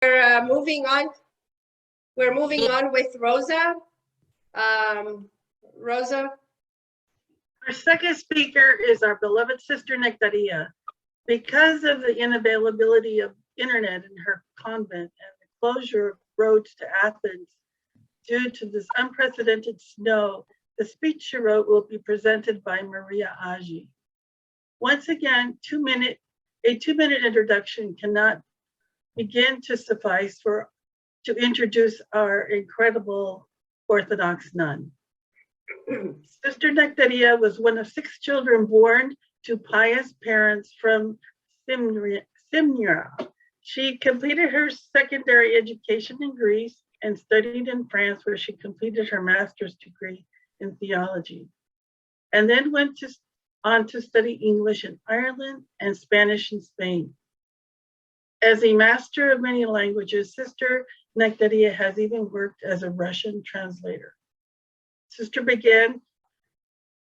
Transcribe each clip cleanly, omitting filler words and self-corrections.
We're moving on. We're moving on with Rosa. Rosa. Our second speaker is our beloved sister Nikitas. Because of the inavailability of internet in her convent and the closure of roads to Athens due to this unprecedented snow, the speech she wrote will be presented by Maria Agi. Once again, a two-minute introduction cannot begin to suffice to introduce our incredible Orthodox nun. Sister Nikitas was one of 6 children born to pious parents from Simyra. She completed her secondary education in Greece and studied in France, where she completed her master's degree in theology, and then went on to study English in Ireland and Spanish in Spain. As a master of many languages, Sister Nikitas has even worked as a Russian translator. Sister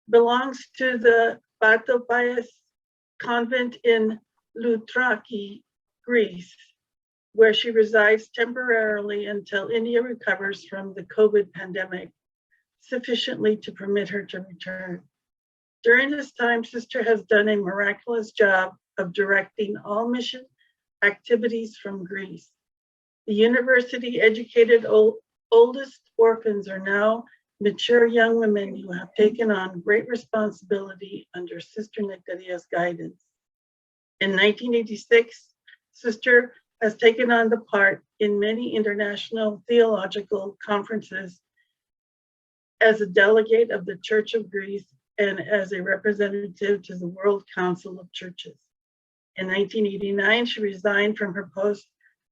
belongs to the Patriarchate convent in Loutraki, Greece, where she resides temporarily until India recovers from the COVID pandemic sufficiently to permit her to return. During this time, Sister has done a miraculous job of directing all mission activities from Greece. The university-educated oldest orphans are now mature young women who have taken on great responsibility under Sister Nikitas' guidance. In 1986, Sister has taken on the part in many international theological conferences as a delegate of the Church of Greece and as a representative to the World Council of Churches. In 1989, she resigned from her post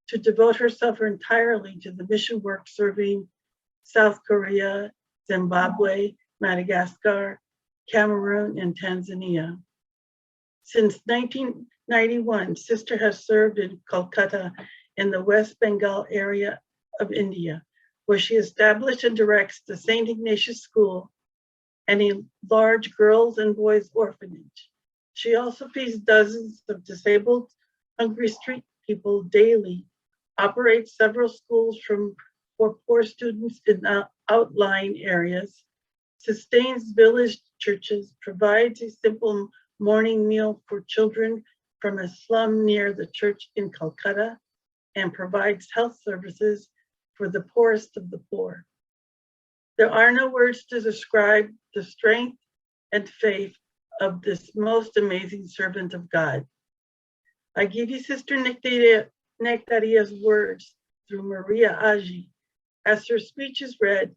to devote herself entirely to the mission work serving South Korea, Zimbabwe, Madagascar, Cameroon, and Tanzania. Since 1991, Sister has served in Kolkata in the West Bengal area of India, where she established and directs the St. Ignatius School and a large girls and boys orphanage. She also feeds dozens of disabled, hungry street people daily, operates several schools for poor students in outlying areas, sustains village churches, provides a simple morning meal for children from a slum near the church in Calcutta, and provides health services for the poorest of the poor. There are no words to describe the strength and faith of this most amazing servant of God. I give you Sister Nikitas' words through Maria Agi. As her speech is read,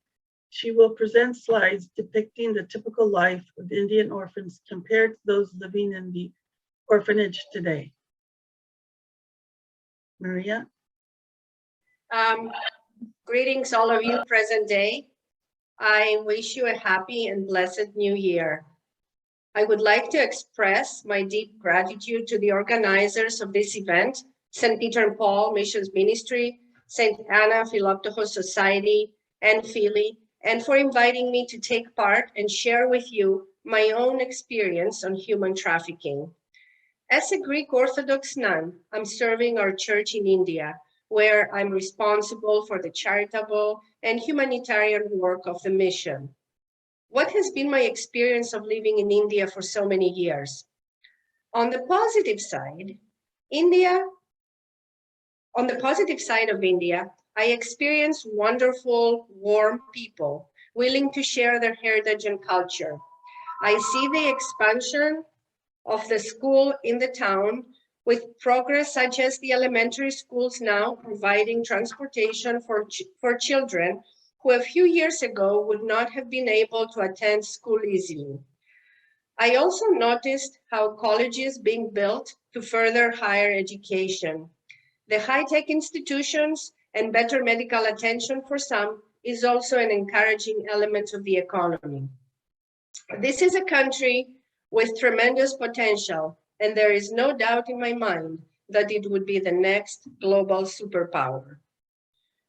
she will present slides depicting the typical life of Indian orphans compared to those living in the orphanage today. Maria? Greetings, all of you present day. I wish you a happy and blessed new year. I would like to express my deep gratitude to the organizers of this event, St. Peter and Paul Missions Ministry, St. Anna Philoptochos Society, and Philly, and for inviting me to take part and share with you my own experience on human trafficking. As a Greek Orthodox nun, I'm serving our church in India, where I'm responsible for the charitable and humanitarian work of the mission. What has been my experience of living in India for so many years? On the positive side of India, I experienced wonderful, warm people willing to share their heritage and culture. I see the expansion of the school in the town with progress such as the elementary schools now providing transportation for children who a few years ago would not have been able to attend school easily. I also noticed how colleges being built to further higher education. The high-tech institutions and better medical attention for some is also an encouraging element of the economy. This is a country with tremendous potential, and there is no doubt in my mind that it would be the next global superpower.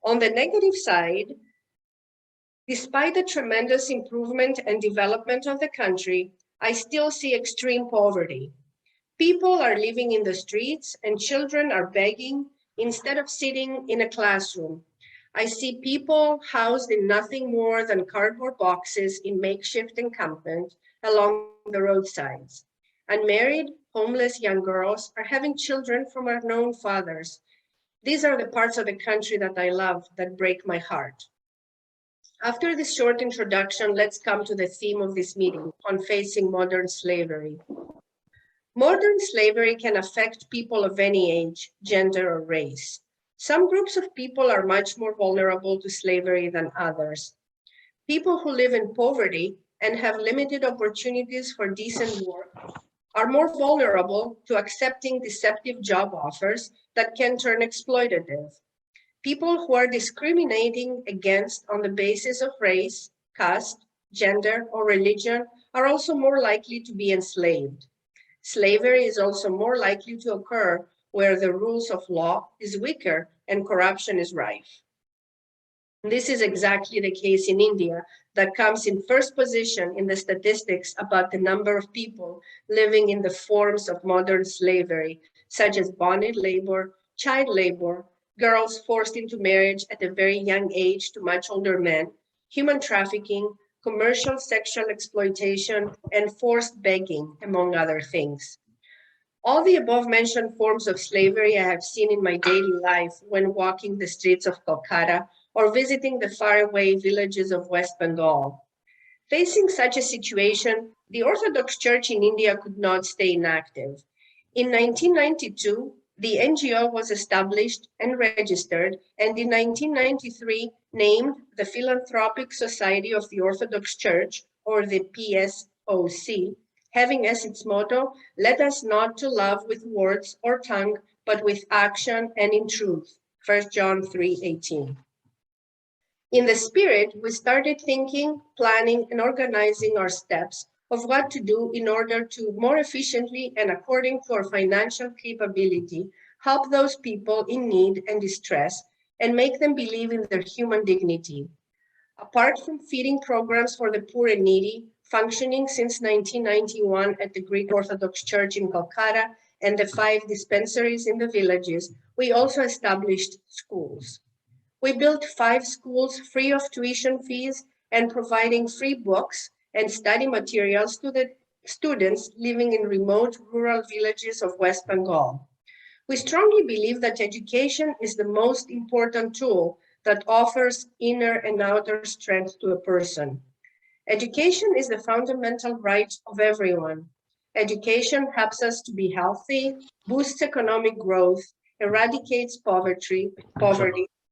On the negative side, despite the tremendous improvement and development of the country, I still see extreme poverty. People are living in the streets and children are begging instead of sitting in a classroom. I see people housed in nothing more than cardboard boxes in makeshift encampment along the roadsides. Unmarried, homeless young girls are having children from unknown fathers. These are the parts of the country that I love, that break my heart. After this short introduction, let's come to the theme of this meeting, on facing modern slavery. Modern slavery can affect people of any age, gender, or race. Some groups of people are much more vulnerable to slavery than others. People who live in poverty and have limited opportunities for decent work are more vulnerable to accepting deceptive job offers that can turn exploitative. People who are discriminating against on the basis of race, caste, gender, or religion are also more likely to be enslaved. Slavery is also more likely to occur where the rules of law is weaker and corruption is rife. This is exactly the case in India, that comes in first position in the statistics about the number of people living in the forms of modern slavery, such as bonded labor, child labor, girls forced into marriage at a very young age to much older men, human trafficking, commercial sexual exploitation, and forced begging, among other things. All the above-mentioned forms of slavery I have seen in my daily life when walking the streets of Kolkata or visiting the faraway villages of West Bengal. Facing such a situation, the Orthodox Church in India could not stay inactive. In 1992, the NGO was established and registered, and in 1993 named the Philanthropic Society of the Orthodox Church, or the PSOC, having as its motto, "Let us not to love with words or tongue, but with action and in truth." 1 John 3:18. In the spirit, we started thinking, planning, and organizing our steps of what to do in order to more efficiently and according to our financial capability, help those people in need and distress and make them believe in their human dignity. Apart from feeding programs for the poor and needy, functioning since 1991 at the Greek Orthodox Church in Calcutta and the 5 dispensaries in the villages, we also established schools. We built 5 schools free of tuition fees and providing free books and study materials to the students living in remote rural villages of West Bengal. We strongly believe that education is the most important tool that offers inner and outer strength to a person. Education is the fundamental right of everyone. Education helps us to be healthy, boosts economic growth, eradicates poverty,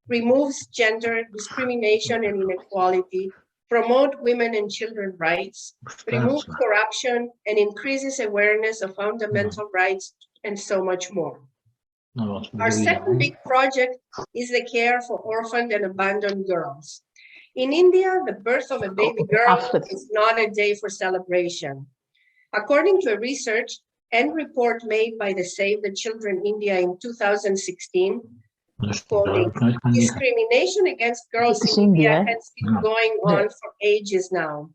removes gender discrimination and inequality, promote women and children rights, removes corruption, and increases awareness of fundamental rights, and so much more. Our second big project is the care for orphaned and abandoned girls. In India, the birth of a baby girl is not a day for celebration. According to a research and report made by the Save the Children India in 2016, quoting, discrimination against girls in India has been going on for ages now.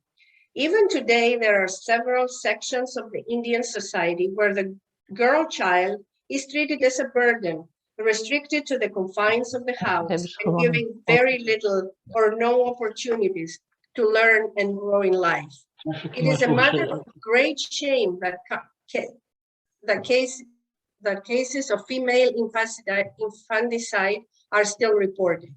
Even today, there are several sections of the Indian society where the girl child is treated as a burden, restricted to the confines of the house, and giving very little or no opportunities to learn and grow in life. It is a matter of great shame that cases of female infanticide are still reported.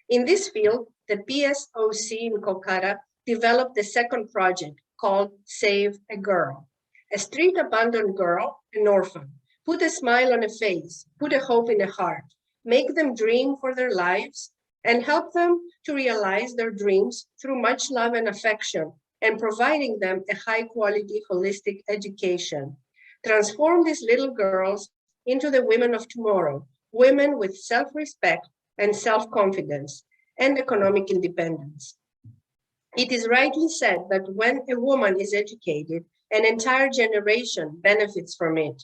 In this field, the PSOC in Kolkata developed the second project called Save a Girl. A street abandoned girl, an orphan, put a smile on a face, put a hope in a heart, make them dream for their lives, and help them to realize their dreams through much love and affection, and providing them a high-quality holistic education. Transform these little girls into the women of tomorrow, women with self-respect and self-confidence and economic independence. It is rightly said that when a woman is educated, an entire generation benefits from it.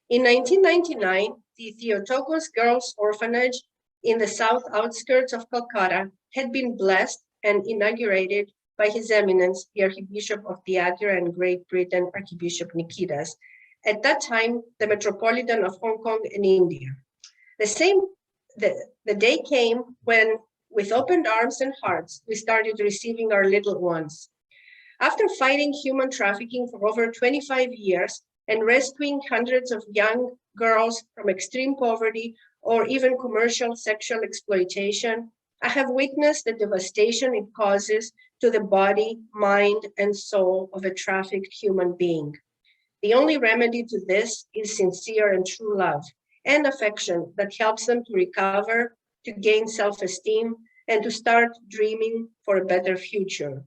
In 1999, the Theotokos Girls' Orphanage in the south outskirts of Calcutta had been blessed and inaugurated by His Eminence, the Archbishop of Thyateira and Great Britain, Archbishop Nikitas, at that time the Metropolitan of Hong Kong and India. The day came when, with opened arms and hearts, we started receiving our little ones. After fighting human trafficking for over 25 years and rescuing hundreds of young girls from extreme poverty or even commercial sexual exploitation, I have witnessed the devastation it causes to the body, mind, and soul of a trafficked human being. The only remedy to this is sincere and true love and affection that helps them to recover, to gain self-esteem, and to start dreaming for a better future.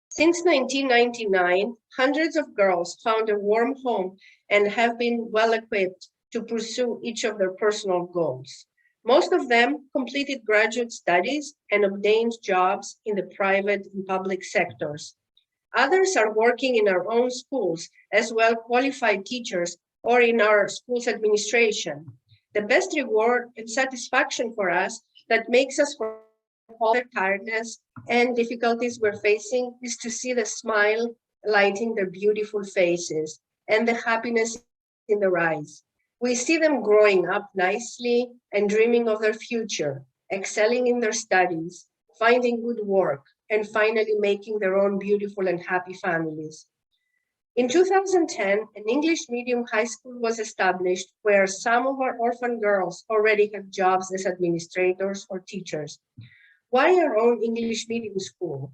Since 1999, hundreds of girls found a warm home and have been well equipped to pursue each of their personal goals. Most of them completed graduate studies and obtained jobs in the private and public sectors. Others are working in our own schools as well qualified teachers or in our school's administration. The best reward and satisfaction for us that makes us for all the tiredness and difficulties we're facing is to see the smile lighting their beautiful faces and the happiness in their eyes. We see them growing up nicely and dreaming of their future, excelling in their studies, finding good work, and finally making their own beautiful and happy families. In 2010, an English medium high school was established where some of our orphan girls already have jobs as administrators or teachers. Why our own English medium school?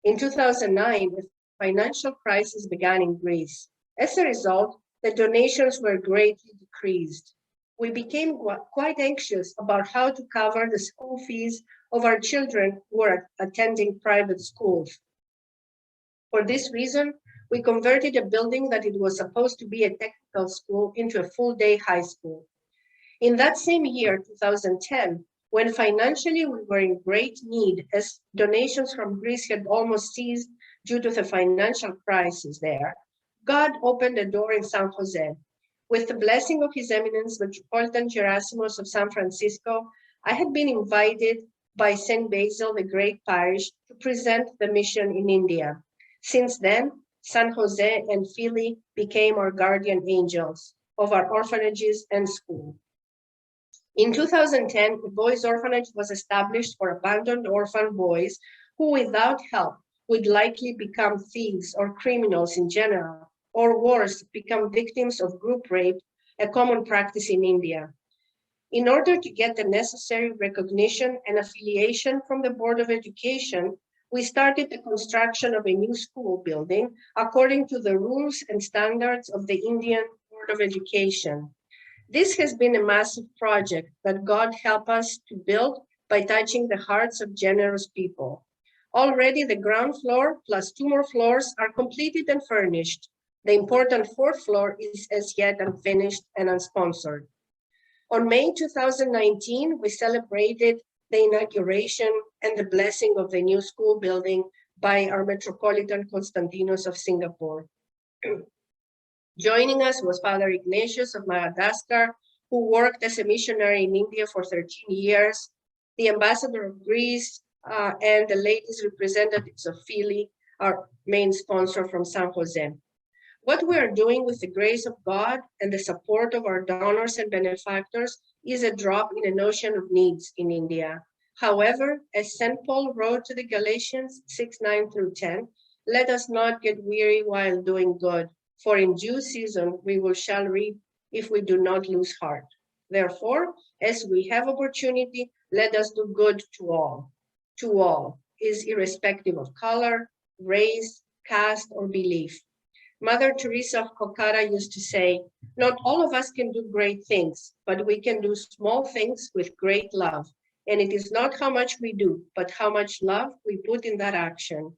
In 2009, the financial crisis began in Greece. As a result, the donations were greatly decreased. We became quite anxious about how to cover the school fees of our children who are attending private schools. For this reason, we converted a building that it was supposed to be a technical school into a full-day high school. In that same year, 2010, when financially we were in great need as donations from Greece had almost ceased due to the financial crisis there, God opened a door in San Jose. With the blessing of His Eminence, Metropolitan Gerasimos of San Francisco, I had been invited by St. Basil, the great parish, to present the mission in India. Since then, San Jose and Philly became our guardian angels of our orphanages and school. In 2010, a boys' orphanage was established for abandoned orphan boys who, without help, would likely become thieves or criminals in general, or worse, become victims of group rape, a common practice in India. In order to get the necessary recognition and affiliation from the Board of Education, we started the construction of a new school building according to the rules and standards of the Indian Board of Education. This has been a massive project that God helped us to build by touching the hearts of generous people. Already the ground floor plus 2 more floors are completed and furnished. The important 4th floor is as yet unfinished and unsponsored. On May 2019, we celebrated the inauguration and the blessing of the new school building by our Metropolitan Constantinos of Singapore. Joining us was Father Ignatius of Madagascar, who worked as a missionary in India for 13 years, the ambassador of Greece, and the ladies representatives of Philly, our main sponsor from San Jose. What we are doing with the grace of God and the support of our donors and benefactors is a drop in an ocean of needs in India. However, as St. Paul wrote to the Galatians 6:9 through 10, let us not get weary while doing good, for in due season we shall reap if we do not lose heart. Therefore, as we have opportunity, let us do good to all. To all is irrespective of color, race, caste, or belief. Mother Teresa of Calcutta used to say, not all of us can do great things, but we can do small things with great love. And it is not how much we do, but how much love we put in that action.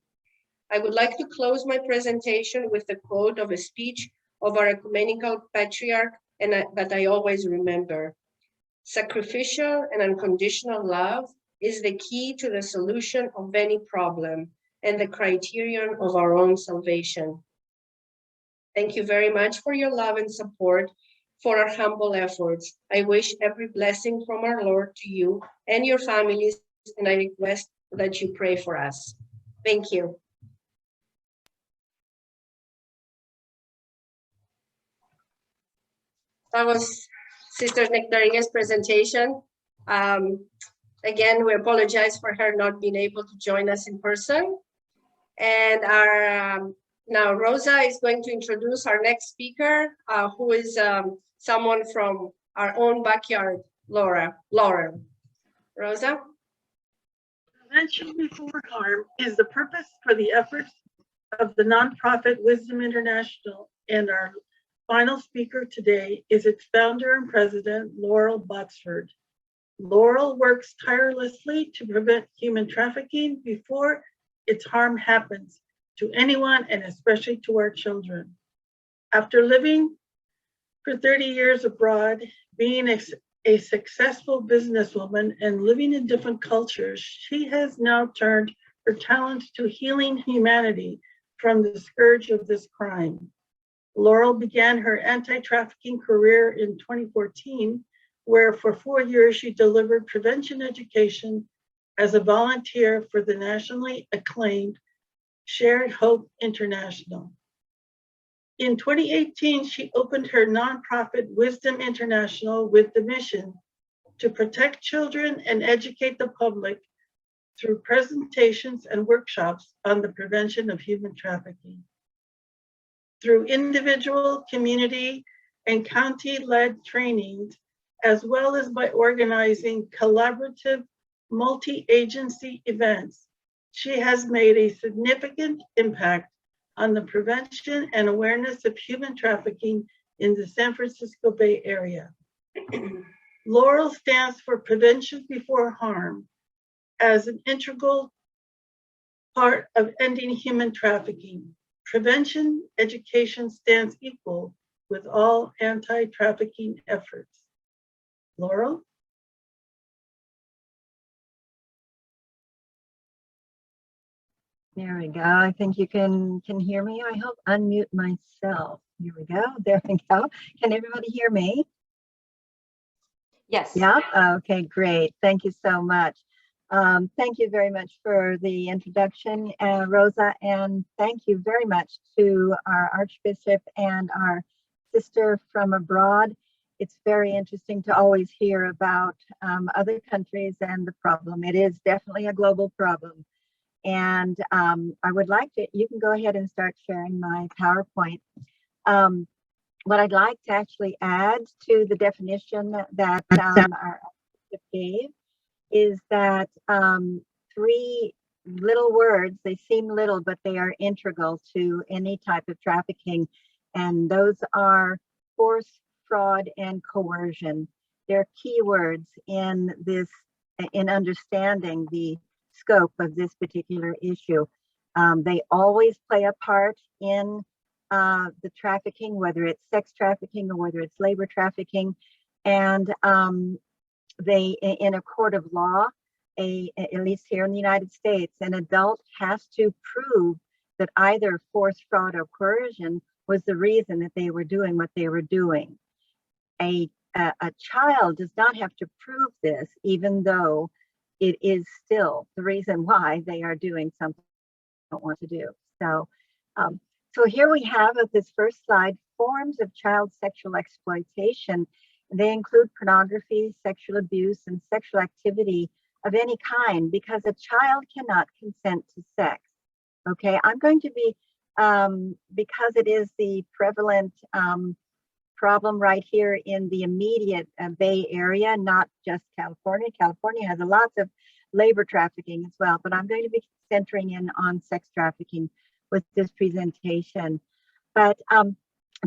I would like to close my presentation with a quote of a speech of our Ecumenical Patriarch that I always remember. Sacrificial and unconditional love is the key to the solution of any problem and the criterion of our own salvation. Thank you very much for your love and support for our humble efforts. I wish every blessing from our Lord to you and your families, and I request that you pray for us. Thank you. That was Sister Nectarina's presentation. Again, we apologize for her not being able to join us in person. And our now Rosa is going to introduce our next speaker, who is someone from our own backyard, Lauren. Rosa? Prevention before harm is the purpose for the efforts of the nonprofit Wisdom International, and our final speaker today is its founder and president, Laurel Botsford. Laurel works tirelessly to prevent human trafficking before its harm happens to anyone, and especially to our children. After living for 30 years abroad, being a successful businesswoman and living in different cultures, she has now turned her talents to healing humanity from the scourge of this crime. Laurel began her anti-trafficking career in 2014, where for 4 years she delivered prevention education as a volunteer for the nationally acclaimed Shared Hope International. In 2018, she opened her nonprofit Wisdom International with the mission to protect children and educate the public through presentations and workshops on the prevention of human trafficking. Through individual, community, and county-led trainings, as well as by organizing collaborative multi-agency events, she has made a significant impact on the prevention and awareness of human trafficking in the San Francisco Bay Area. Laurel stands for Prevention Before Harm as an integral part of ending human trafficking. Prevention education stands equal with all anti-trafficking efforts. Laurel? There we go. I think you can hear me. I hope unmute myself. Here we go. There we go. Can everybody hear me? Yes. Yeah. Okay, great. Thank you so much. Thank you very much for the introduction, Rosa, and thank you very much to our Archbishop and our sister from abroad. It's very interesting to always hear about other countries and the problem. It is definitely a global problem. And I would like to, you can go ahead and start sharing my PowerPoint. What I'd like to actually add to the definition that our Archbishop gave is that 3 little words, they seem little, but they are integral to any type of trafficking. And those are force, fraud, and coercion. They're key words in this, in understanding the scope of this particular issue. They always play a part in the trafficking, whether it's sex trafficking or whether it's labor trafficking. And they, in a court of law, at least here in the United States, an adult has to prove that either force, fraud, or coercion was the reason that they were doing what they were doing. A child does not have to prove this, even though it is still the reason why they are doing something they don't want to do. So, so here we have at this first slide, forms of child sexual exploitation. They include pornography, sexual abuse, and sexual activity of any kind, because a child cannot consent to sex. Okay, I'm going to be, because it is the prevalent problem right here in the immediate Bay Area, not just California. California has lots of labor trafficking as well, but I'm going to be centering in on sex trafficking with this presentation. But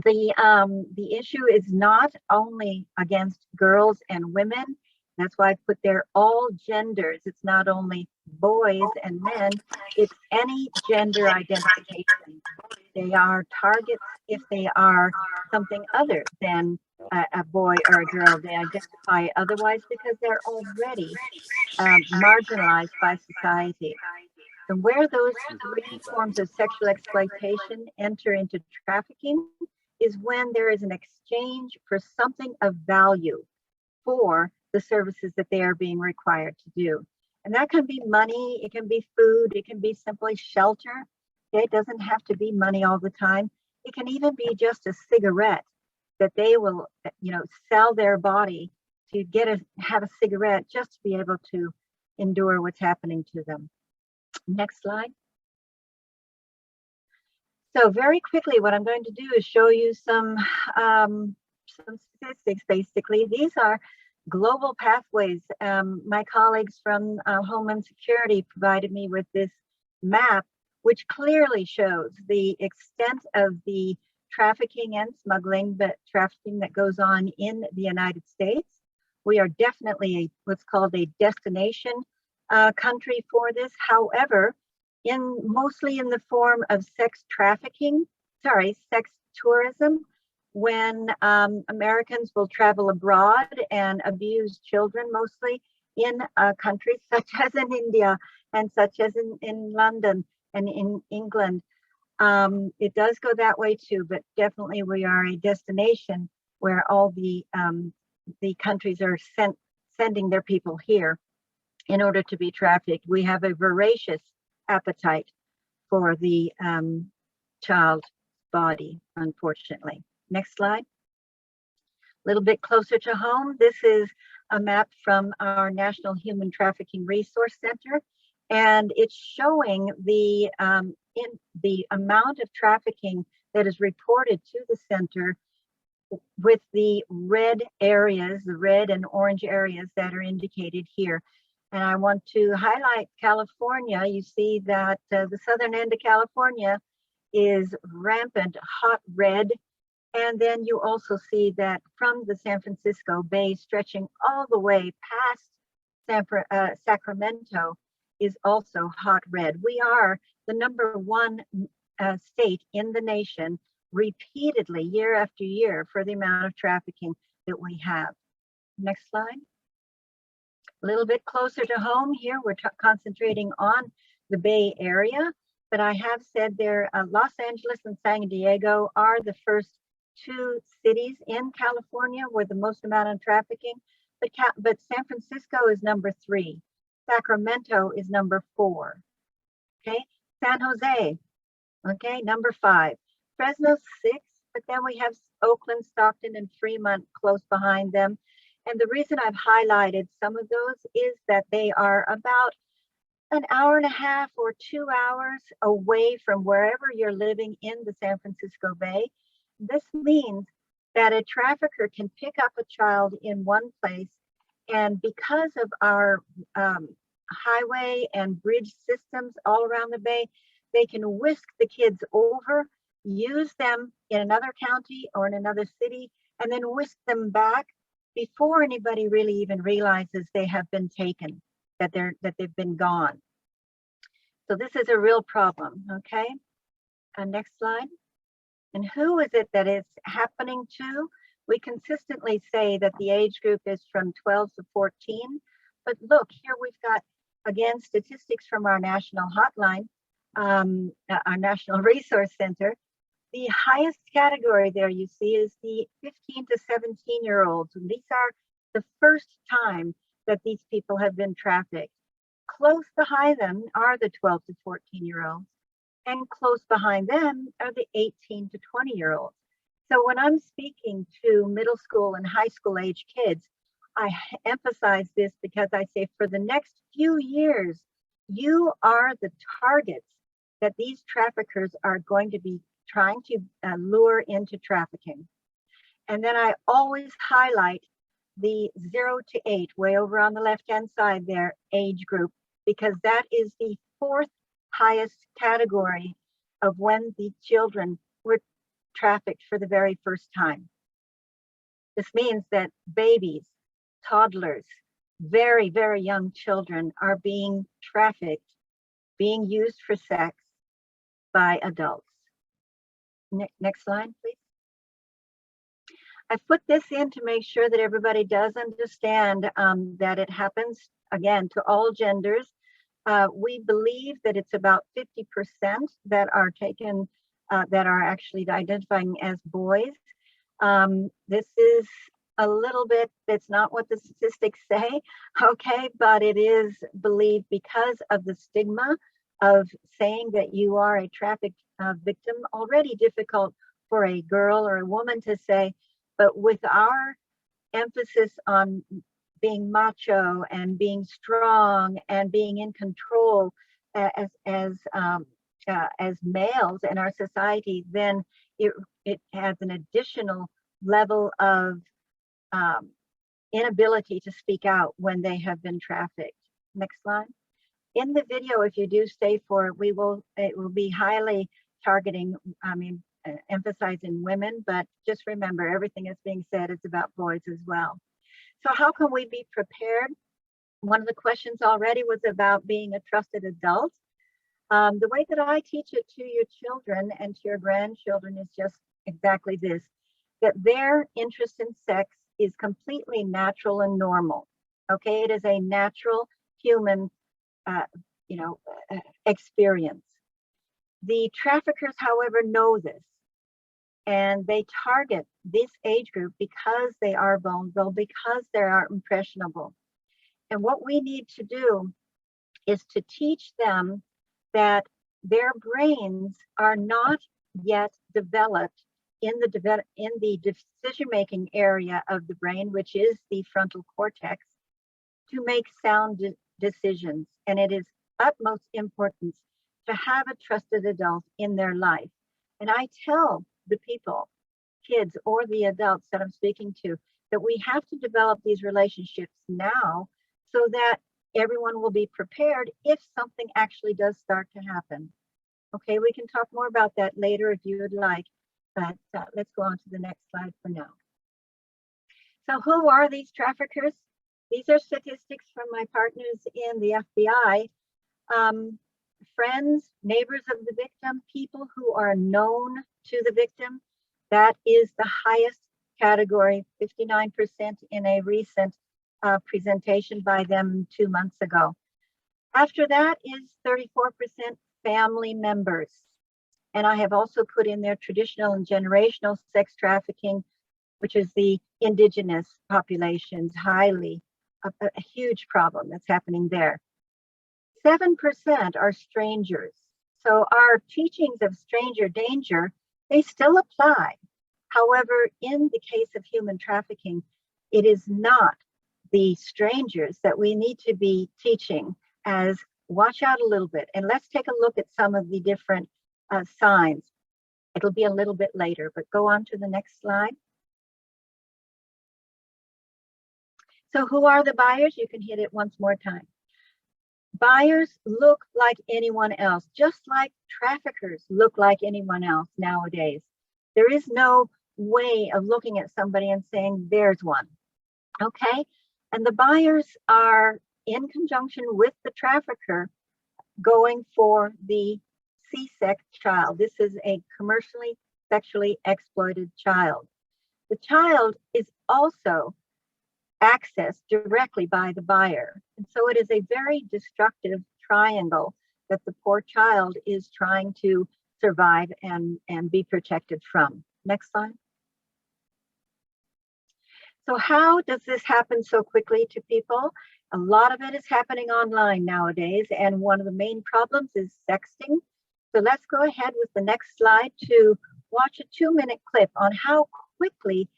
the issue is not only against girls and women. That's why I put there all genders. It's not only boys and men, it's any gender identification. They are targets if they are something other than a boy or a girl. They identify otherwise because they're already marginalized by society. And where those 3 forms of sexual exploitation enter into trafficking is when there is an exchange for something of value for the services that they are being required to do. And that can be money, it can be food, it can be simply shelter. It doesn't have to be money all the time. It can even be just a cigarette. that they will, sell their body to have a cigarette just to be able to endure what's happening to them. Next slide. So very quickly, what I'm going to do is show you some statistics, basically. These are global pathways. My colleagues from Homeland Security provided me with this map, which clearly shows the extent of the trafficking and smuggling, but trafficking that goes on in the United States. We are definitely what's called a destination country for this. However, mostly in the form of sex tourism, when Americans will travel abroad and abuse children, mostly in countries such as in India and such as in London and in England. It does go that way too, but definitely we are a destination where all the countries are sending their people here in order to be trafficked. We have a voracious appetite for the child body, unfortunately. Next slide. A little bit closer to home, this is a map from our National Human Trafficking Resource Center, and it's showing the amount of trafficking that is reported to the center with the red areas, the red and orange areas that are indicated here. And I want to highlight California. You see that the southern end of California is rampant hot red. And then you also see that from the San Francisco Bay stretching all the way past Sacramento is also hot red. We are the #1 state in the nation repeatedly year after year for the amount of trafficking that we have. Next slide. A little bit closer to home here, we're concentrating on the Bay Area, but I have said there, Los Angeles and San Diego are the first 2 cities in California with the most amount of trafficking, but San Francisco is #3. Sacramento is #4. Okay, San Jose, okay, #5. Fresno 6, but then we have Oakland, Stockton, and Fremont close behind them. And the reason I've highlighted some of those is that they are about an hour and a half or 2 hours away from wherever you're living in the San Francisco Bay. This means that a trafficker can pick up a child in one place, and because of our highway and bridge systems all around the Bay, they can whisk the kids over, use them in another county or in another city, and then whisk them back before anybody really even realizes they have been taken, that they've been gone. So this is a real problem, okay? Next slide. And who is it that it's happening to? We consistently say that the age group is from 12 to 14, but look, here we've got, again, statistics from our national hotline, our National Resource Center. The highest category there you see is the 15 to 17-year-olds. And these are the first time that these people have been trafficked. Close behind them are the 12 to 14-year-olds. And close behind them are the 18 to 20-year-olds. So when I'm speaking to middle school and high school age kids, I emphasize this because I say for the next few years, you are the targets that these traffickers are going to be trying to lure into trafficking. And then I always highlight the 0 to 8, way over on the left-hand side there, age group, because that is the 4th highest category of when the children were trafficked for the very first time. This means that babies, toddlers, very, very young children are being trafficked, being used for sex by adults. Next slide, please. I put this in to make sure that everybody does understand that it happens, again, to all genders. We believe that it's about 50% that are taken, that are actually identifying as boys. This is a little bit, that's not what the statistics say, okay, but it is believed because of the stigma of saying that you are a trafficked victim, already difficult for a girl or a woman to say, But with our emphasis on being macho and being strong and being in control as males in our society, then it has an additional level of inability to speak out when they have been trafficked. Next slide. In the video, if you do stay for it, it will be highly targeting, emphasizing women, but just remember, everything that's being said is about boys as well. So how can we be prepared? One of the questions already was about being a trusted adult. The way that I teach it to your children and to your grandchildren is just exactly this, that their interest in sex is completely natural and normal. Okay, it is a natural human experience. The traffickers, however, know this, and they target this age group because they are vulnerable, because they are impressionable. And what we need to do is to teach them that their brains are not yet developed in the decision-making area of the brain, which is the frontal cortex, to make sound decisions. And it is utmost importance to have a trusted adult in their life. And I tell the people, kids or the adults that I'm speaking to, that we have to develop these relationships now so that everyone will be prepared if something actually does start to happen. Okay, we can talk more about that later if you would like, but let's go on to the next slide for now. So who are these traffickers? These are statistics from my partners in the FBI. Friends, neighbors of the victim, people who are known to the victim. That is the highest category, 59% in a recent presentation by them 2 months ago. After that is 34% family members. And I have also put in there traditional and generational sex trafficking, which is the indigenous populations, a huge problem that's happening there. 7% are strangers. So our teachings of stranger danger, they still apply. However, in the case of human trafficking, it is not the strangers that we need to be teaching as watch out a little bit. And let's take a look at some of the different signs. It'll be a little bit later, but go on to the next slide. So who are the buyers? You can hit it once more time. Buyers look like anyone else, just like traffickers look like anyone else nowadays. There is no way of looking at somebody and saying, there's one, okay? And the buyers are in conjunction with the trafficker going for the C-sex child. This is a commercially sexually exploited child. The child is also accessed directly by the buyer. And so it is a very destructive triangle that the poor child is trying to survive and be protected from. Next slide. So how does this happen so quickly to people? A lot of it is happening online nowadays, and one of the main problems is sexting. So let's go ahead with the next slide to watch a 2-minute clip on how quickly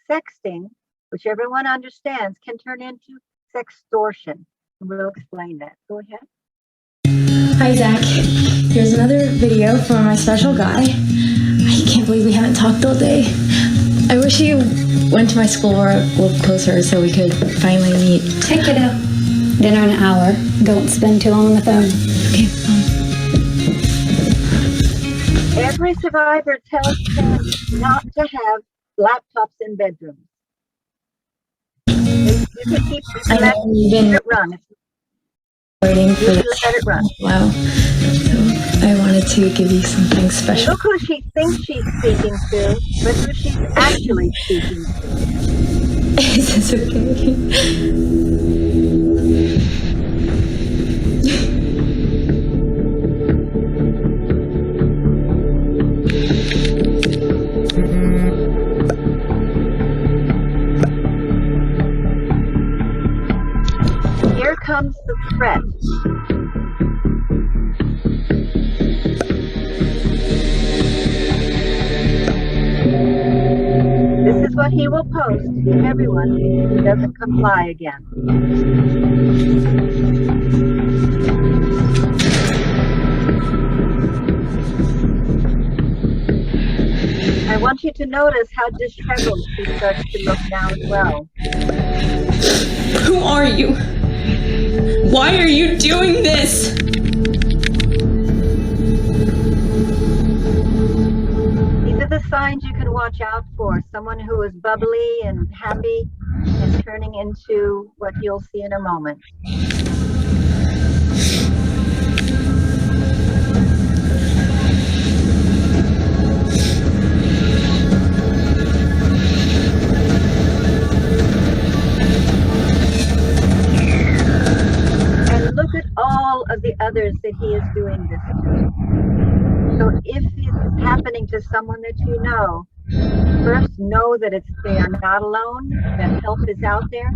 sexting, which everyone understands, can turn into sextortion. We'll explain that. Go ahead. Hi, Zach. Here's another video from my special guy. I can't believe we haven't talked all day. I wish he went to my school or a little closer so we could finally meet. Check it out. Dinner in an hour. Don't spend too long on the phone. Okay. Every survivor tells them not to have laptops in bedrooms. You can keep let it run. Waiting for Let it run. Wow. So I wanted to give you something special. Look who she thinks she's speaking to, but who she's actually speaking to. Is this okay? Here comes the threat. This is what he will post to everyone if he doesn't comply again. I want you to notice how disheveled she starts to look now as well. Who are you? Why are you doing this? These are the signs you can watch out for. Someone who is bubbly and happy and turning into what you'll see in a moment. And look at all of the others that he is doing this to. So if it is happening to someone that you know, first know that they are not alone, that help is out there,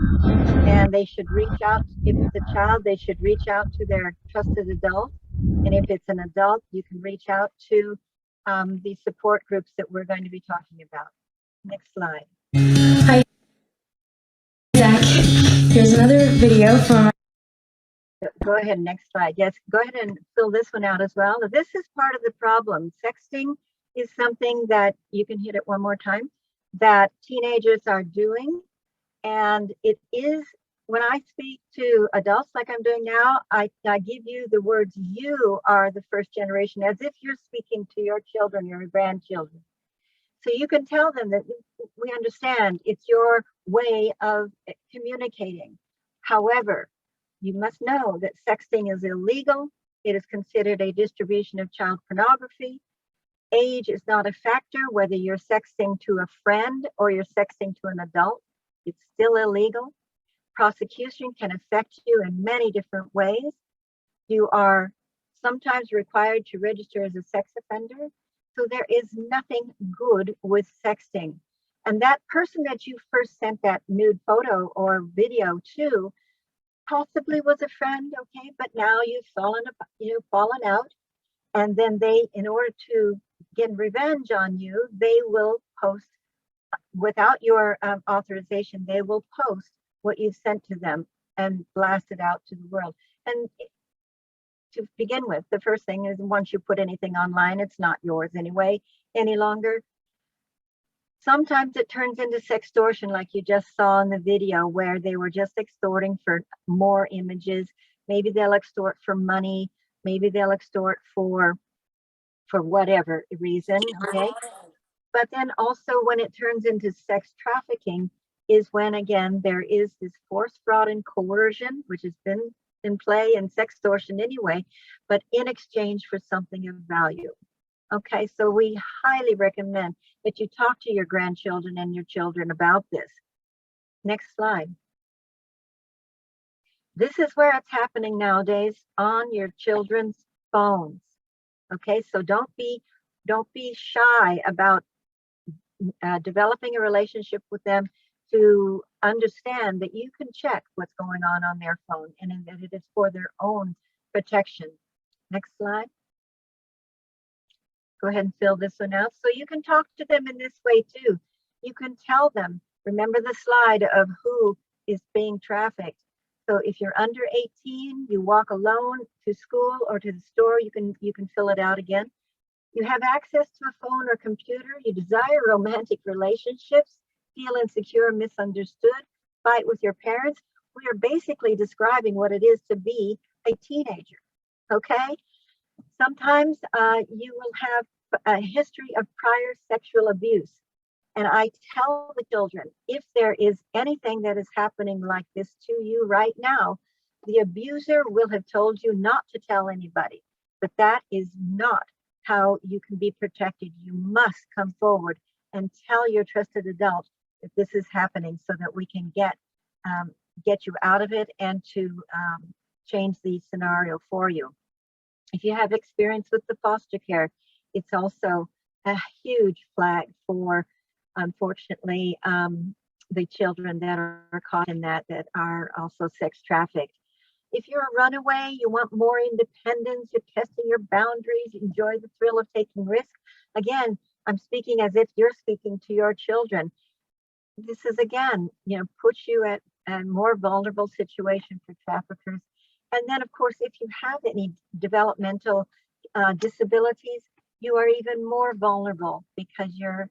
and they should reach out. If it's a child, they should reach out to their trusted adult. And if it's an adult, you can reach out to the support groups that we're going to be talking about. Next slide. Hi, Zach. Here's another video from Go ahead, next slide. Yes, go ahead and fill this one out as well. This is part of the problem. Sexting is something that, you can hit it one more time, that teenagers are doing. And it is, when I speak to adults like I'm doing now, I give you the words, you are the first generation, as if you're speaking to your children, your grandchildren. So you can tell them that we understand it's your way of communicating. However, you must know that sexting is illegal. It is considered a distribution of child pornography. Age is not a factor, whether you're sexting to a friend or you're sexting to an adult. It's still illegal. Prosecution can affect you in many different ways. You are sometimes required to register as a sex offender. So there is nothing good with sexting. And that person that you first sent that nude photo or video to possibly was a friend, okay, but now you've fallen out, and then they, in order to get revenge on you, they will post, without your authorization, they will post what you sent to them and blast it out to the world. And to begin with, the first thing is, once you put anything online, it's not yours anyway any longer. Sometimes it turns into sextortion, like you just saw in the video, where they were just extorting for more images. Maybe they'll extort for money. Maybe they'll extort for whatever reason, okay? But then also when it turns into sex trafficking is when, again, there is this force, fraud, and coercion, which has been in play in sextortion anyway, but in exchange for something of value. Okay, so we highly recommend that you talk to your grandchildren and your children about this. Next slide. This is where it's happening nowadays, on your children's phones. Okay, so don't be shy about developing a relationship with them, to understand that you can check what's going on their phone, and that it is for their own protection. Next slide. Go ahead and fill this one out. So you can talk to them in this way too. You can tell them, remember the slide of who is being trafficked. So if you're under 18, you walk alone to school or to the store, you can fill it out again. You have access to a phone or computer. You desire romantic relationships, feel insecure, misunderstood, fight with your parents. We are basically describing what it is to be a teenager, okay? Sometimes you will have a history of prior sexual abuse. And I tell the children, if there is anything that is happening like this to you right now, the abuser will have told you not to tell anybody. But that is not how you can be protected. You must come forward and tell your trusted adult that this is happening, so that we can get you out of it and to change the scenario for you. If you have experience with the foster care, it's also a huge flag for, unfortunately, the children that are caught in that are also sex trafficked. If you're a runaway, you want more independence, you're testing your boundaries, you enjoy the thrill of taking risks. Again, I'm speaking as if you're speaking to your children. this is again, puts you at a more vulnerable situation for traffickers. And then, of course, if you have any developmental disabilities, you are even more vulnerable because your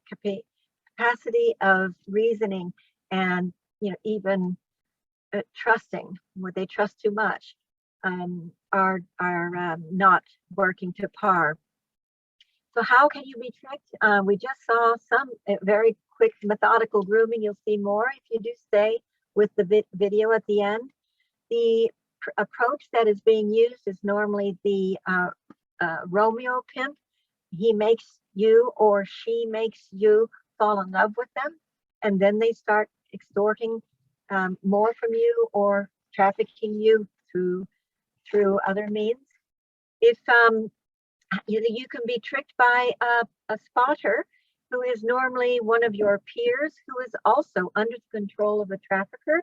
capacity of reasoning and even trusting, where they trust too much, are not working to par. So how can you be tricked? We just saw some very quick methodical grooming. You'll see more if you do stay with the video at the end. The approach that is being used is normally the Romeo pimp. He makes you or she makes you fall in love with them, and then they start extorting more from you or trafficking you through other means. If you can be tricked by a spotter who is normally one of your peers who is also under the control of a trafficker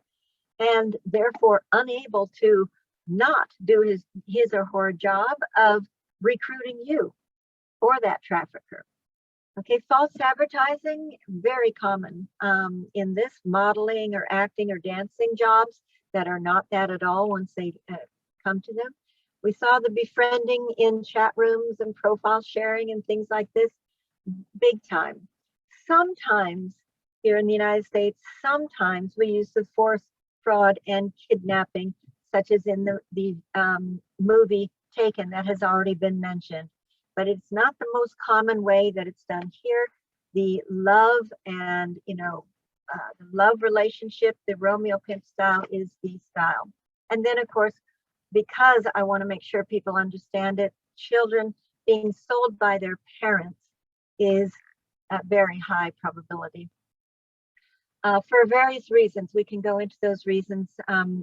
and therefore unable to not do his or her job of recruiting you for that trafficker. Okay, false advertising, very common in this modeling or acting or dancing jobs that are not that at all once they come to them. We saw the befriending in chat rooms and profile sharing and things like this, big time. Sometimes here in the United States, sometimes we use the force, fraud, and kidnapping, such as in the movie Taken that has already been mentioned. But it's not the most common way that it's done here. The love and, the love relationship, the Romeo pimp style is the style. And then, of course, because I want to make sure people understand it, children being sold by their parents is a very high probability. For various reasons, we can go into those reasons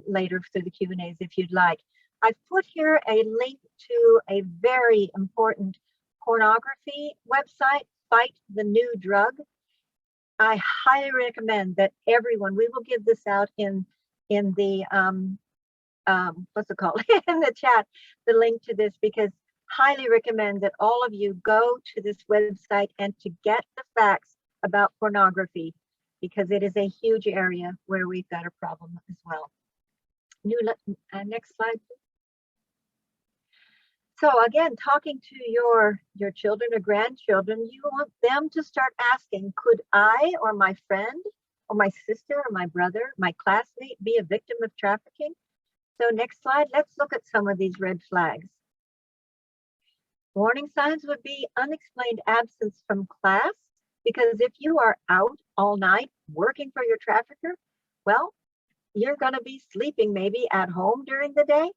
later through the Q&As if you'd like. I've put here a link to a very important pornography website, Fight the New Drug. I highly recommend that everyone, we will give this out in the, what's it called, in the chat, the link to this, because highly recommend that all of you go to this website and to get the facts about pornography, because it is a huge area where we've got a problem as well. Next slide, please. So again, talking to your children or grandchildren, you want them to start asking, could I or my friend or my sister or my brother, my classmate be a victim of trafficking? So next slide, let's look at some of these red flags. Warning signs would be unexplained absence from class, because if you are out all night working for your trafficker, well, you're going to be sleeping maybe at home during the day,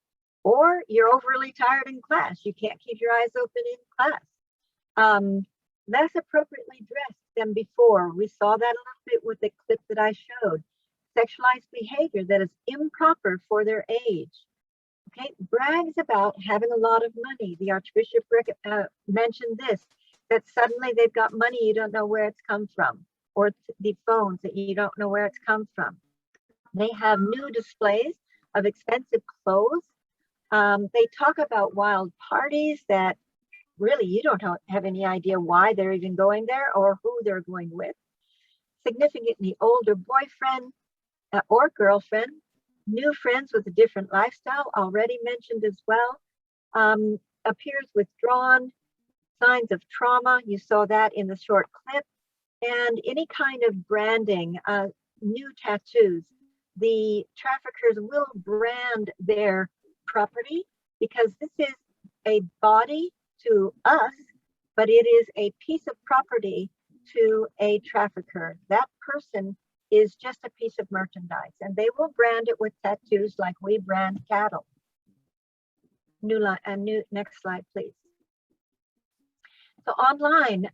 or you're overly tired in class. You can't keep your eyes open in class. Less appropriately dressed than before. We saw that a little bit with the clip that I showed. Sexualized behavior that is improper for their age. Okay, brags about having a lot of money. The Archbishop mentioned this, that suddenly they've got money you don't know where it's come from, or the phones that you don't know where it's come from. They have new displays of expensive clothes. They talk about wild parties that really you don't have any idea why they're even going there or who they're going with. Significantly older boyfriend or girlfriend, new friends with a different lifestyle, already mentioned as well, appears withdrawn, signs of trauma, you saw that in the short clip, and any kind of branding, new tattoos. The traffickers will brand their property because this is a body to us, but it is a piece of property to a trafficker. That person is just a piece of merchandise, and they will brand it with tattoos like we brand cattle. Next slide, please. So online,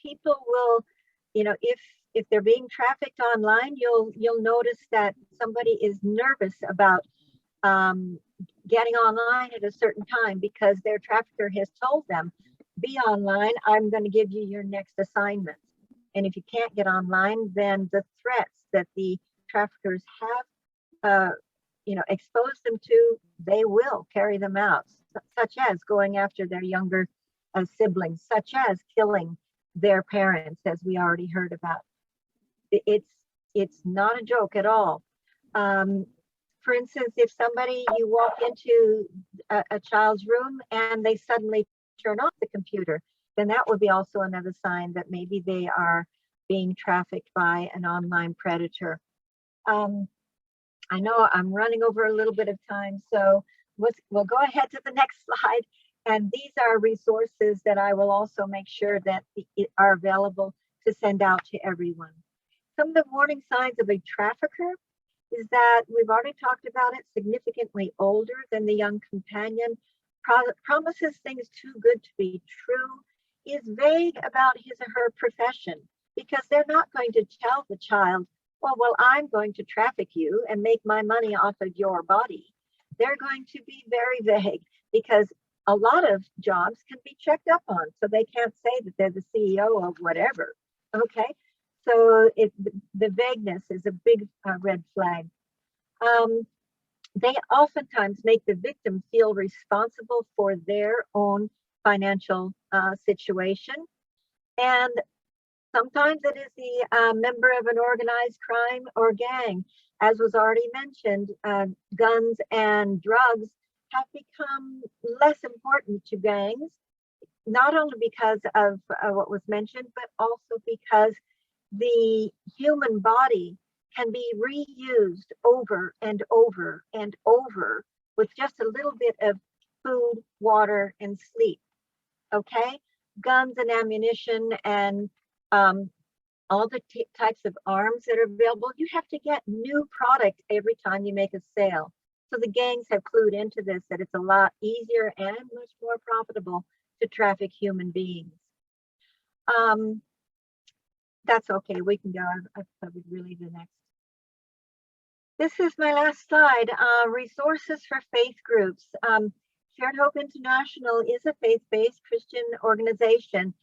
people will, if they're being trafficked online, you'll notice that somebody is nervous about getting online at a certain time because their trafficker has told them, be online, I'm going to give you your next assignment. And if you can't get online, then the threats that the traffickers have exposed them to, they will carry them out, such as going after their younger siblings, such as killing their parents, as we already heard about. It's not a joke at all. For instance, if you walk into a child's room and they suddenly turn off the computer, then that would be also another sign that maybe they are being trafficked by an online predator. I know I'm running over a little bit of time, so we'll go ahead to the next slide. And these are resources that I will also make sure that are available to send out to everyone. Some of the warning signs of a trafficker is that we've already talked about it, significantly older than the young companion, promises things too good to be true, is vague about his or her profession, because they're not going to tell the child, well, I'm going to traffic you and make my money off of your body. They're going to be very vague, because a lot of jobs can be checked up on, so they can't say that they're the CEO of whatever, okay? So the vagueness is a big red flag. They oftentimes make the victim feel responsible for their own financial situation. And sometimes it is the member of an organized crime or gang. As was already mentioned, guns and drugs have become less important to gangs, not only because of what was mentioned, but also because the human body can be reused over and over and over with just a little bit of food, water, and sleep. Okay, guns and ammunition and all the types of arms that are available, you have to get new product every time you make a sale. So the gangs have clued into this, that it's a lot easier and much more profitable to traffic human beings. That's okay, we can go. I've covered really the next. This is my last slide, resources for faith groups. Shared Hope International is a faith-based Christian organization.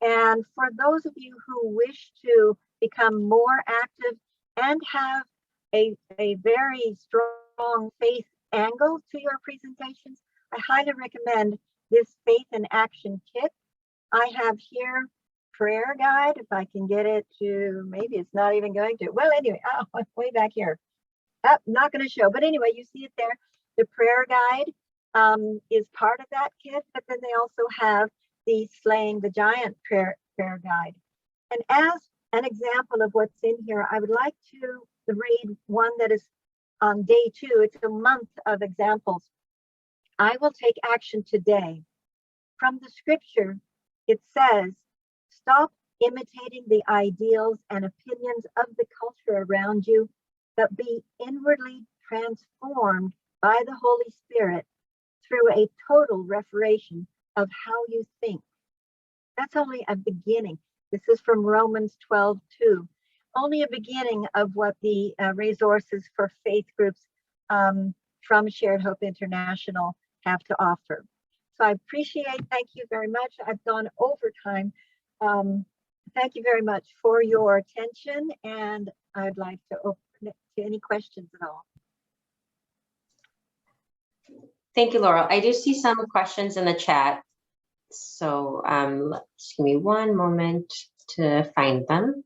And for those of you who wish to become more active and have a very strong faith angle to your presentations, I highly recommend this Faith in Action kit. I have here prayer guide, if I can get it to, maybe it's not even going to. Well, anyway, oh, way back here. Not going to show, but anyway, you see it there. The prayer guide is part of that kit, but then they also have the Slaying the Giant prayer guide. And as an example of what's in here, I would like to read one that is on day 2. It's a month of examples. I will take action today. From the scripture, it says, stop imitating the ideals and opinions of the culture around you, but be inwardly transformed by the Holy Spirit through a total reformation of how you think. That's only a beginning. This is from Romans 12:2. Only a beginning of what the resources for faith groups from Shared Hope International have to offer. So I appreciate, thank you very much. I've gone over time. Thank you very much for your attention, and I'd like to open it to any questions at all. Thank you, Laurel. I do see some questions in the chat. So just give me one moment to find them.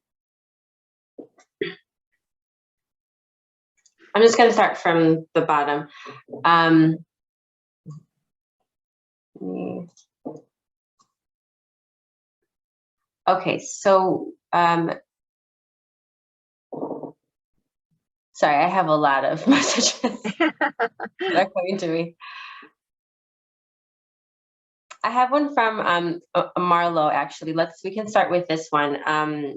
I'm just going to start from the bottom. Okay, so sorry, I have a lot of messages that are coming to me. I have one from Marlo, actually. We can start with this one.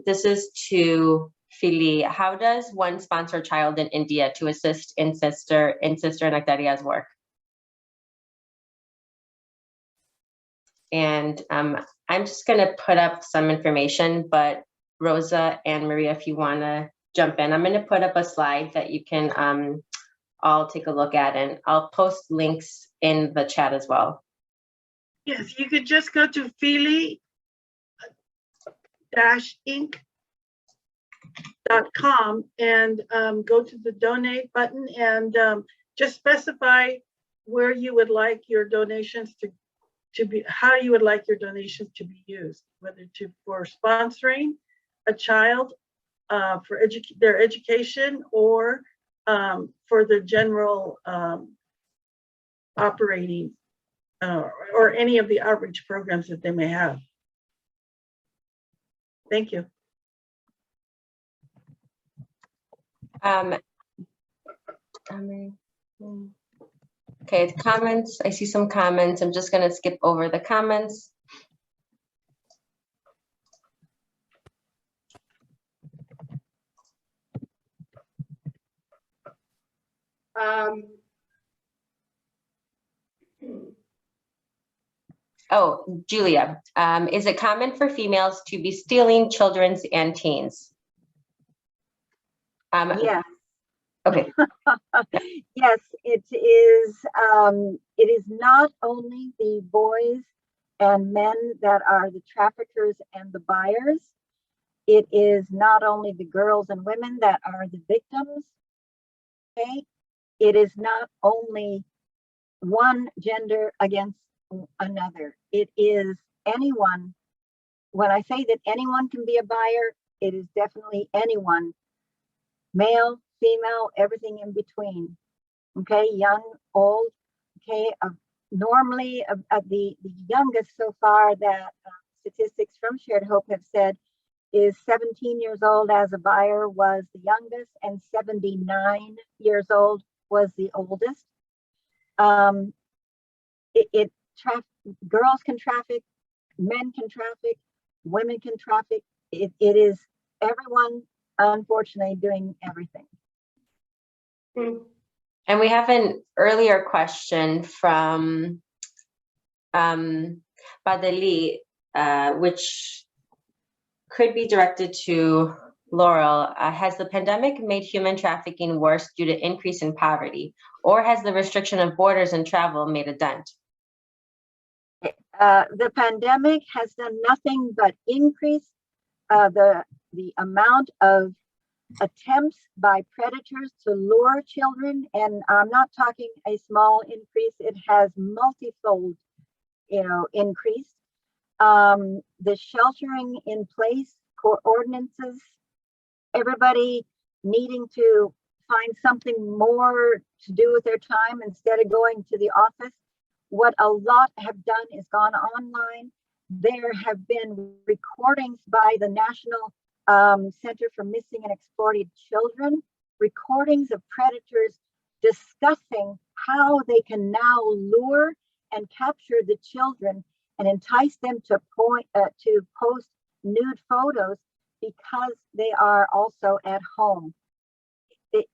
This is to Fili. How does one sponsor a child in India to assist in Sister Thyateira's work? And I'm just going to put up some information, but Rosa and Maria, if you want to jump in, I'm going to put up a slide that you can all take a look at, and I'll post links in the chat as well. Yes, you could just go to fili-inc.com and go to the donate button and just specify where you would like your donations to be, how you would like your donations to be used, whether for sponsoring a child for their education or for the general operating or any of the outreach programs that they may have. Thank you. Okay, the comments. I see some comments. I'm just going to skip over the comments. Oh, Julia, is it common for females to be stealing children's and teens? Yes. Okay. Yes, it is. It is not only the boys and men that are the traffickers and the buyers. It is not only the girls and women that are the victims. Okay. It is not only one gender against another. It is anyone. When I say that anyone can be a buyer, it is definitely anyone, male, female, everything in between. Okay, young, old. Okay, normally the youngest so far that statistics from Shared Hope have said is 17 years old as a buyer was the youngest, and 79 years old was the oldest. Girls can traffic, men can traffic, women can traffic. It is everyone, unfortunately, doing everything. And we have an earlier question from Badali, which could be directed to Laurel. Has the pandemic made human trafficking worse due to increase in poverty, or has the restriction of borders and travel made a dent? The pandemic has done nothing but increase the amount of attempts by predators to lure children, and I'm not talking a small increase. It has multifold, increased. The sheltering in place ordinances, everybody needing to find something more to do with their time instead of going to the office. What a lot have done is gone online. There have been recordings by the National Center for Missing and Exploited Children, recordings of predators discussing how they can now lure and capture the children and entice them to post nude photos because they are also at home.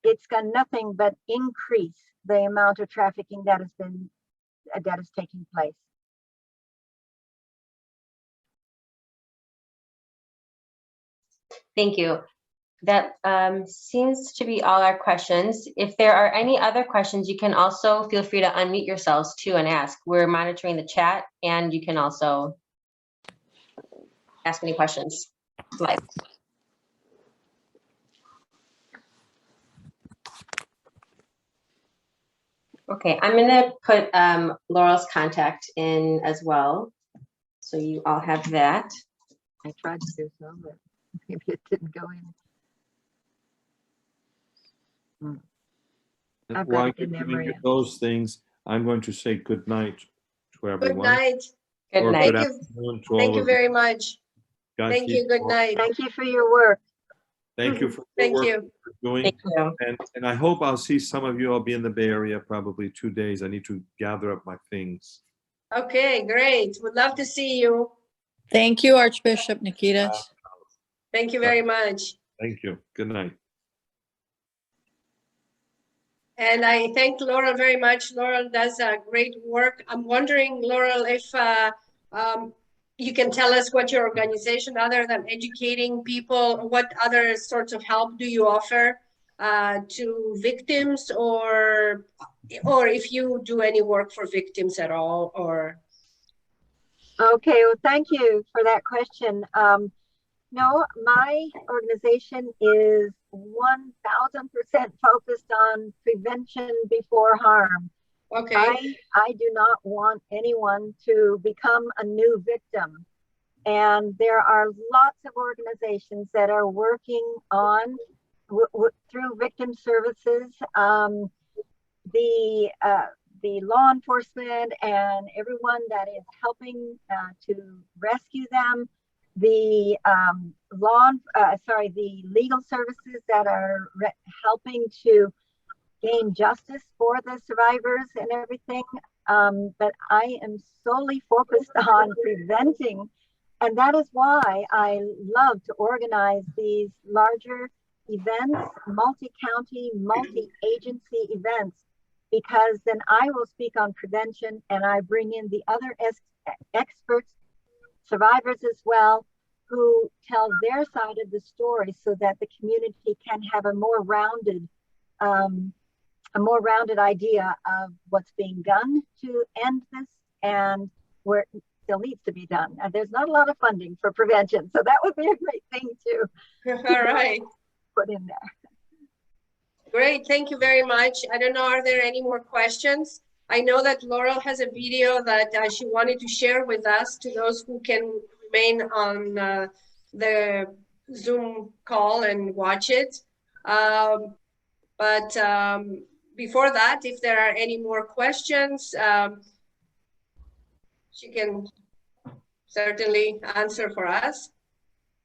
It's got nothing but increase the amount of trafficking that is taking place. Thank you. That seems to be all our questions. If there are any other questions, you can also feel free to unmute yourselves too and ask. We're monitoring the chat, and you can also ask any questions live. Okay, I'm gonna put Laurel's contact in as well, so you all have that. I tried to do so, but maybe it didn't go in. And I've while got it you're in there, doing Maria. those things, I'm going to say good night to everyone. Good night. Good Or night. good Thank you. afternoon to Thank all you of very much. God Thank keep you. Good all. night. Thank you for your work. Thank you for the Thank work you. you're doing. Thank you. And I hope I'll see some of you. I'll be in the Bay Area probably 2 days. I need to gather up my things. Okay, great. Would love to see you. Thank you, Archbishop Nikitas. Thank you very much. Thank you. Good night. And I thank Laurel very much. Laurel does great work. I'm wondering, Laurel, if you can tell us what your organization, other than educating people, what other sorts of help do you offer to victims, or if you do any work for victims at all, or? Okay, well, thank you for that question. No, my organization is 1000% focused on prevention before harm. Okay. I do not want anyone to become a new victim. And there are lots of organizations that are working on through victim services, the law enforcement and everyone that is helping to rescue them, the the legal services that are helping to gain justice for the survivors and everything. But I am solely focused on preventing, and that is why I love to organize these larger events, multi-county, multi-agency events, because then I will speak on prevention and I bring in the other experts, survivors as well, who tell their side of the story so that the community can have a more rounded idea of what's being done to end this and where it still needs to be done. There's not a lot of funding for prevention, so that would be a great thing to All right. put in there. Great, thank you very much. I don't know, are there any more questions? I know that Laurel has a video that she wanted to share with us to those who can remain on the Zoom call and watch it. Before that, if there are any more questions, she can certainly answer for us.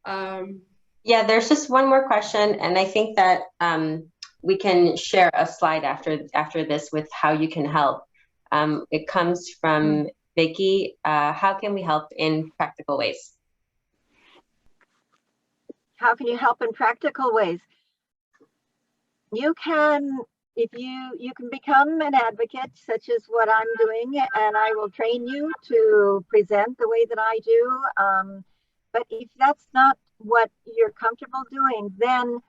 Yeah, there's just one more question, and I think that we can share a slide after this with how you can help. It comes from Vicky. How can we help in practical ways? How can you help in practical ways? You can, if you can become an advocate, such as what I'm doing, and I will train you to present the way that I do. But if that's not what you're comfortable doing, then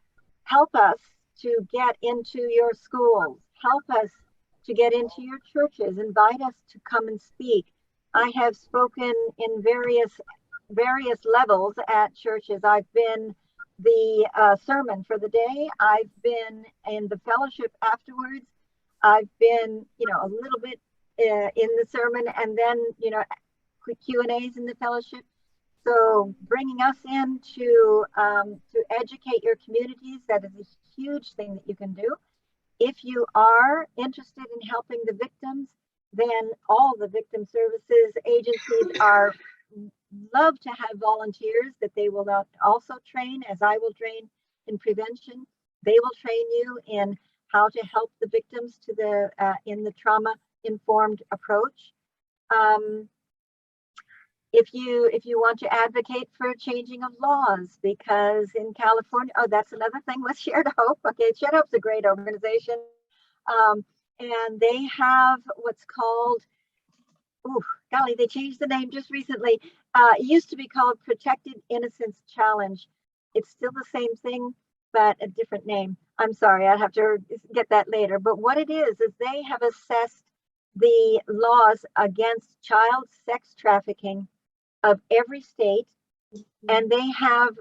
help us to get into your schools, help us to get into your churches, invite us to come and speak. I have spoken in various levels at churches. I've been the sermon for the day. I've been in the fellowship afterwards. I've been, a little bit in the sermon, and then, quick Q&As in the fellowship. So bringing us in to educate your communities, that is a huge thing that you can do. If you are interested in helping the victims, then all the victim services agencies love to have volunteers that they will also train, as I will train in prevention. They will train you in how to help the victims in the trauma-informed approach. If you want to advocate for changing of laws, because in California, that's another thing with Shared Hope. Okay, Shared Hope's a great organization, and they have what's called, golly, they changed the name just recently. It used to be called Protected Innocence Challenge. It's still the same thing, but a different name. I'm sorry, I'd have to get that later. But what it is they have assessed the laws against child sex trafficking of every state, and they have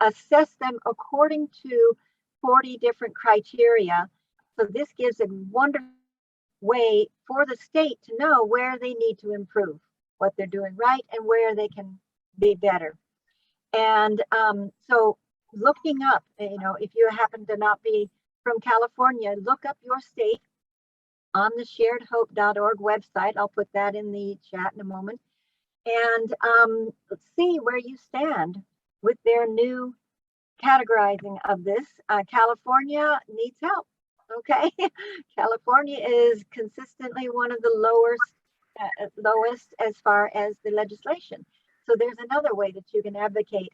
assessed them according to 40 different criteria. So this gives a wonderful way for the state to know where they need to improve, what they're doing right, and where they can be better. And so looking up, if you happen to not be from California, look up your state on the sharedhope.org website. I'll put that in the chat in a moment. And let's see where you stand with their new categorizing of this. California needs help. Okay, California is consistently one of the lowest as far as the legislation. So there's another way that you can advocate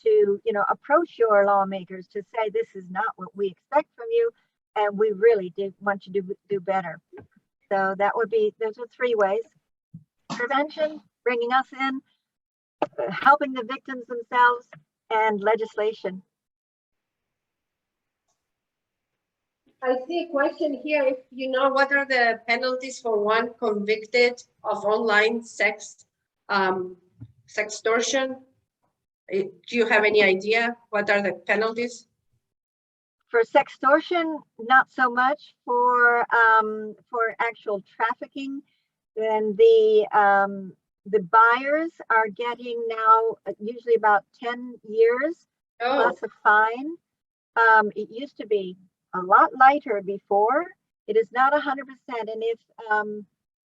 to, approach your lawmakers to say, this is not what we expect from you, and we really want you to do better. So that would be, those are three ways: prevention, bringing us in, helping the victims themselves, and legislation. I see a question here. If you know, what are the penalties for one convicted of online sextortion? Do you have any idea what are the penalties? For sextortion, not so much. For actual trafficking, then the buyers are getting now usually about 10 years Oh, plus a fine. It used to be a lot lighter before. It is not 100%. And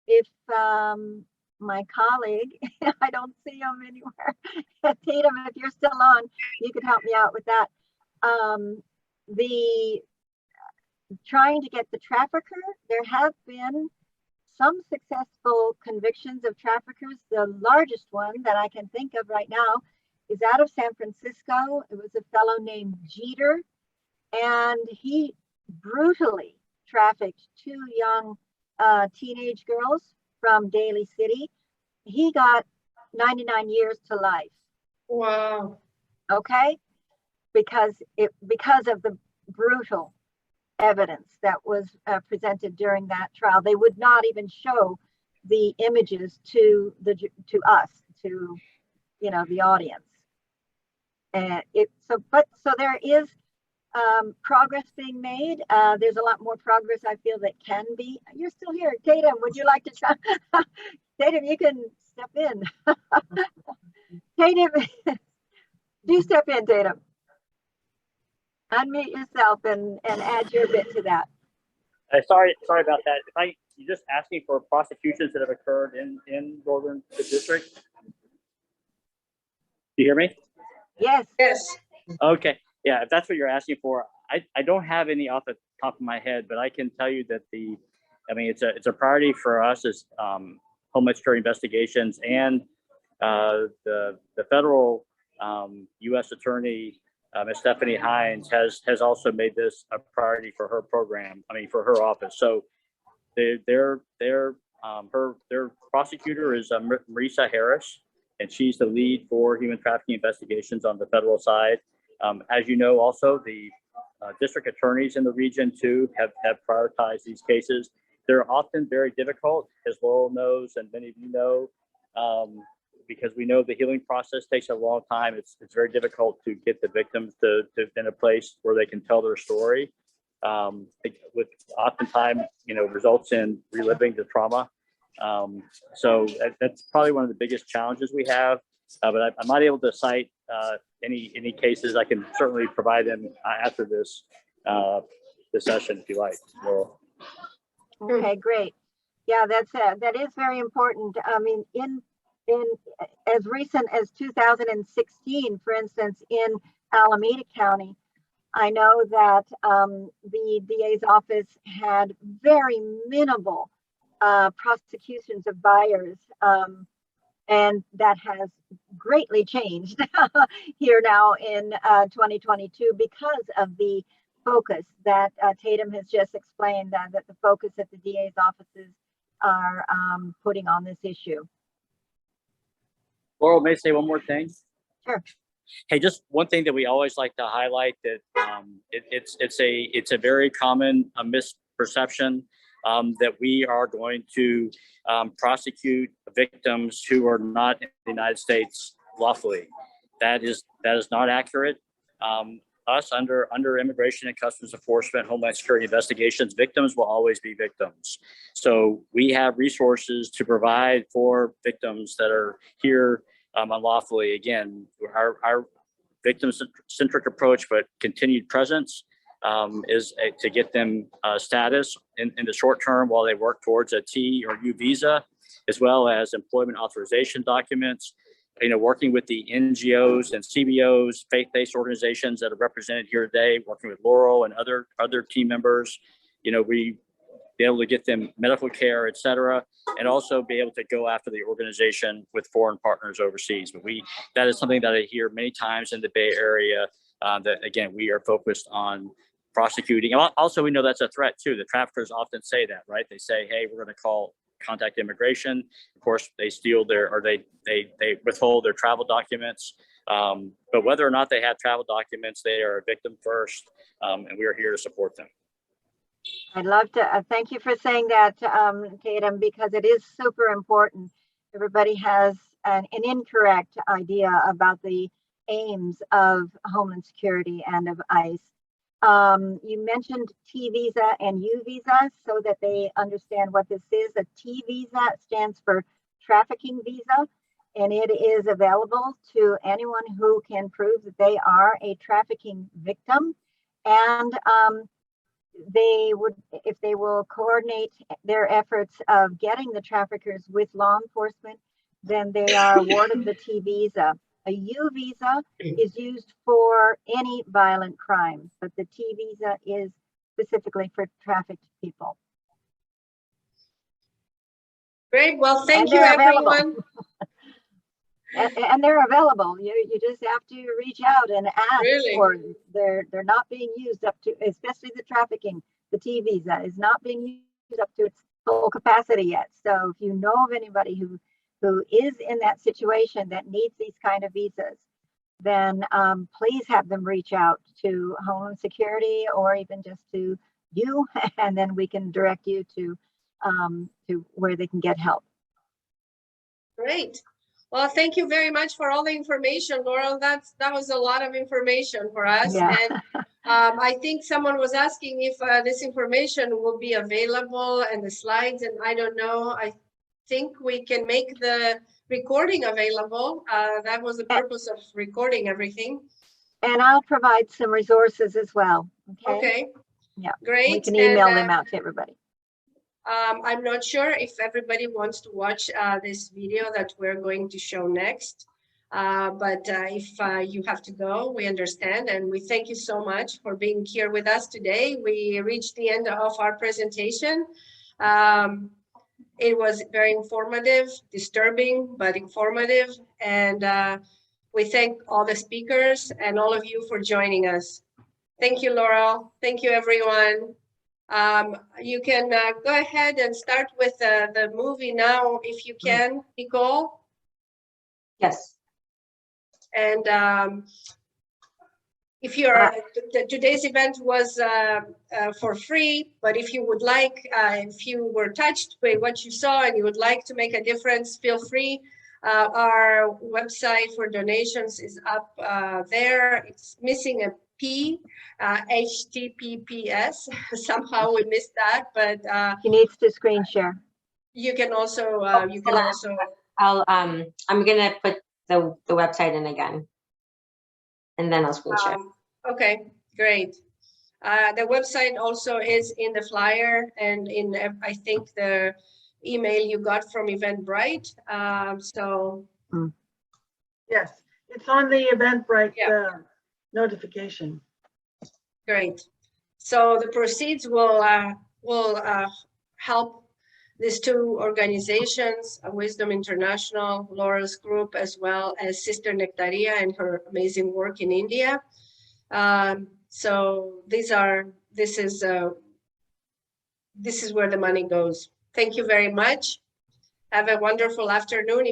if my colleague, I don't see him anywhere, Tatum, if you're still on, you could help me out with that. The trying to get the trafficker, there have been some successful convictions of traffickers. The largest one that I can think of right now is out of San Francisco. It was a fellow named Jeter, and he brutally trafficked two young teenage girls from Daly City. He got 99 years to life. wow. Okay, because of the brutal evidence that was presented during that trial. They would not even show the images to us, to the audience. And so there is progress being made. There's a lot more progress I feel that can be. You're still here, Tatum. Would you like to try? Tatum, you can step in. Tatum, do step in, Tatum. Unmute yourself and add your bit to that. Sorry about that. You just asking for prosecutions that have occurred in Northern District. Do you hear me? Yes. Yes. Okay. Yeah, if that's what you're asking for, I don't have any off the top of my head, but I can tell you that it's a priority for us as Homeland Security investigations, and the federal U.S. Attorney, Ms. Stephanie Hines, has also made this a priority for her program. For her office. So their prosecutor is Marisa Harris, and she's the lead for human trafficking investigations on the federal side. As you know, also the district attorneys in the region too have prioritized these cases. They're often very difficult, as Laurel knows, and many of you know, because we know the healing process takes a long time. It's very difficult to get the victims to in a place where they can tell their story, which oftentimes results in reliving the trauma. So that's probably one of the biggest challenges we have. But I'm not able to cite any cases. I can certainly provide them after this session if you like. Laurel. Okay, great. Yeah, that is very important. In as recent as 2016, for instance, in Alameda County, I know that the DA's office had very minimal prosecutions of buyers, and that has greatly changed here now in 2022 because of the focus that Tatum has just explained, that the focus that the DA's offices are putting on this issue. Laurel, may I say one more thing? Sure. Hey, just one thing that we always like to highlight, that it's a very common misperception that we are going to prosecute victims who are not in the United States lawfully. That is not accurate. Us under Immigration and Customs Enforcement, Homeland Security investigations, victims will always be victims. So we have resources to provide for victims that are here unlawfully. Again, our victim-centric approach, but continued presence is to get them status in the short term while they work towards a T or U visa, as well as employment authorization documents. Working with the NGOs and CBOs, faith-based organizations that are represented here today, working with Laurel and other team members, we be able to get them medical care, et cetera, and also be able to go after the organization with foreign partners overseas. But that is something that I hear many times in the Bay Area, that again, we are focused on prosecuting. Also, we know that's a threat too. The traffickers often say that, right? They say, hey, we're going to contact immigration. Of course, they steal they withhold their travel documents. But whether or not they have travel documents, they are a victim first, and we are here to support them. I'd love to thank you for saying that, Tatum, because it is super important. Everybody has an incorrect idea about the aims of Homeland Security and of ICE. You mentioned T visa and U visa so that they understand what this is. A T visa stands for trafficking visa, and it is available to anyone who can prove that they are a trafficking victim. And they would, if they will coordinate their efforts of getting the traffickers with law enforcement, then they are awarded the T visa. A U visa is used for any violent crime, but the T visa is specifically for trafficked people. Great. Well, thank And you, they're available. everyone. And they're available. You just have to reach out and ask Really? for. They're not being used up to, especially the trafficking. The T visa is not being used up to its full capacity yet. So if you know of anybody who is in that situation that needs these kind of visas, then please have them reach out to Homeland Security or even just to you, and then we can direct you to where they can get help. Great. Well, thank you very much for all the information, Laurel. That was a lot of information for us. Yeah. And I think someone was asking if this information will be available and the slides, and I don't know. I think we can make the recording available. That was the purpose of recording everything. And I'll provide some resources as well. Okay. Okay. Yeah. Great. We can email And, them out to everybody. I'm not sure if everybody wants to watch this video that we're going to show next. But if you have to go, we understand. And we thank you so much for being here with us today. We reached the end of our presentation. It was very informative, disturbing, but informative. And we thank all the speakers and all of you for joining us. Thank you, Laurel. Thank you, everyone. You can go ahead and start with the movie now, if you can, Nicole. Yes. And if you're, today's event was for free, but if you would like, if you were touched by what you saw and you would like to make a difference, feel free. Our website for donations is up there. It's missing a P, HTTPS. Somehow we missed that, but He needs to screen share. you can also, I'm gonna put the website in again, and then I'll screen share. Okay, great. The website also is in the flyer and in, I think, the email you got from Eventbrite. Yes, it's on the Eventbrite notification. Great. So the proceeds will help these two organizations, Wisdom International, Laura's group, as well as Sister Thyateira and her amazing work in India. So this is where the money goes. Thank you very much. Have a wonderful afternoon.